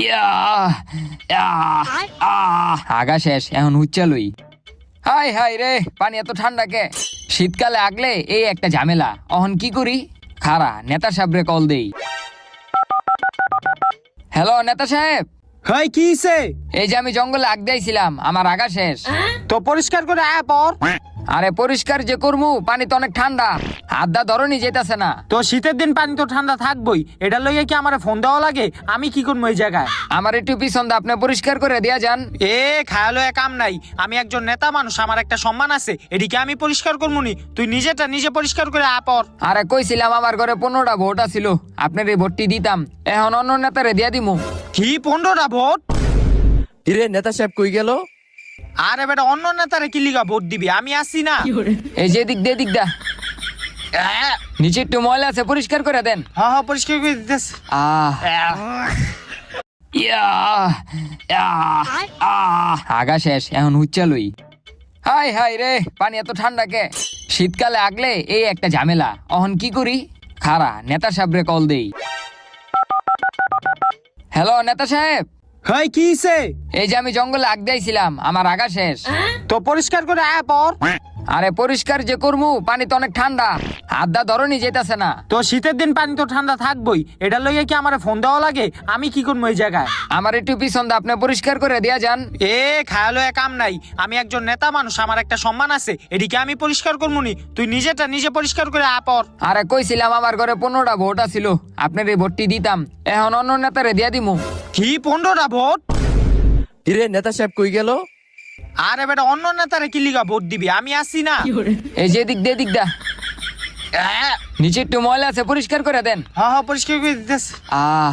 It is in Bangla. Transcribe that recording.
ইয়া ইয়া আগা শেষ, এখন উচ্চালই। হাই হাই রে, পানি এত ঠান্ডা কে? শীতকালে আগলে এই একটা ঝামেলা। অহন কি করি? খারা নেতা সাহেবরে কল দেই। হ্যালো নেতা সাহেব, হাই কি হইছে? এই যে আমি জঙ্গলে আগ দিয়েছিলাম, আমার আগা শেষ। তো পরিষ্কার করে আয় পর। আরে পরিষ্কার যে করমু, পানি তো অনেক ঠান্ডা, হাত দা ধরনি যেতেছে না। তো শীতের দিন পানি তো ঠান্ডা থাকবই, এটা লইয়া কি আমারে ফোন দেওয়া লাগে? আমি কি করবো এই জায়গায়? আমার একটু পিছন দা, আপনি পরিষ্কার করে দিয়া যান। এ খায়ালো কাম নাই, আমি একজন নেতা মানুষ, আমার একটা সম্মান আছে, এদিকে আমি পরিষ্কার করবো নি? তুই নিজেটা নিজে পরিষ্কার করে আয় পর। আরে কইছিলাম আমার ঘরে 15টা ভোট আছিল, আপনার এই ভোটটি দিতাম, এখন অন্য নেতারে দিয়া দিমু। কি 15টা ভোট? কিরে নেতা সাহেব কই গেল? আরে বেটা অন্য নেতারে কি লিগা ভোট দিবি? আমি আসি না। এই যে দিক দে দিক দা, নিচে একটু ময়লা আছে, পরিষ্কার করে দেন। হ্যাঁ হ্যাঁ পরিষ্কার করে দিতেছি। আহ ইয়া ইয়া আগা শেষ, এখন উচ্চালই। হাই হাই রে, পানি এত ঠান্ডা কে? শীতকালে আগলে এই একটা ঝামেলা। অহন কি করি? খারা নেতা সাহেবরে কল দেই। হ্যালো নেতা সাহেব, হাই কি হইছে? এই যে আমি জঙ্গলে আগ দিয়েছিলাম, আমার আগা শেষ। তো পরিষ্কার করে আয় পর। আরে পরিষ্কার যে করমু, পানি তো অনেক ঠান্ডা, হাত দা ধরনি যেতেছে না। তো শীতের দিন পানি তো ঠান্ডা থাকবই, এটা লইয়া কি আমারে ফোন দেওয়া লাগে? আমি কি করবো এই জায়গায়? আমার একটু পিছন দা, আপনি পরিষ্কার করে দিয়া যান। এ খায়ালো কাম নাই, আমি একজন নেতা মানুষ, আমার একটা সম্মান আছে, এদিকে আমি পরিষ্কার করবো নি? তুই নিজেটা নিজে পরিষ্কার করে আয় পর। আরে কইছিলাম আমার ঘরে 15টা ভোট আছিল, আপনার এই ভোটটি দিতাম, এখন অন্য নেতারে দিয়া দিমু। কি 15টা ভোট? কিরে নেতা সাহেব কই গেল? আরে বেটা অন্য নেতারে কি লিগা ভোট দিবি? আমি আসি না। এই যে দিক দে দিক দা, নিচে একটু ময়লা আছে, পরিষ্কার করে দেন। হ্যাঁ হ্যাঁ পরিষ্কার করে দিতেছি। আহ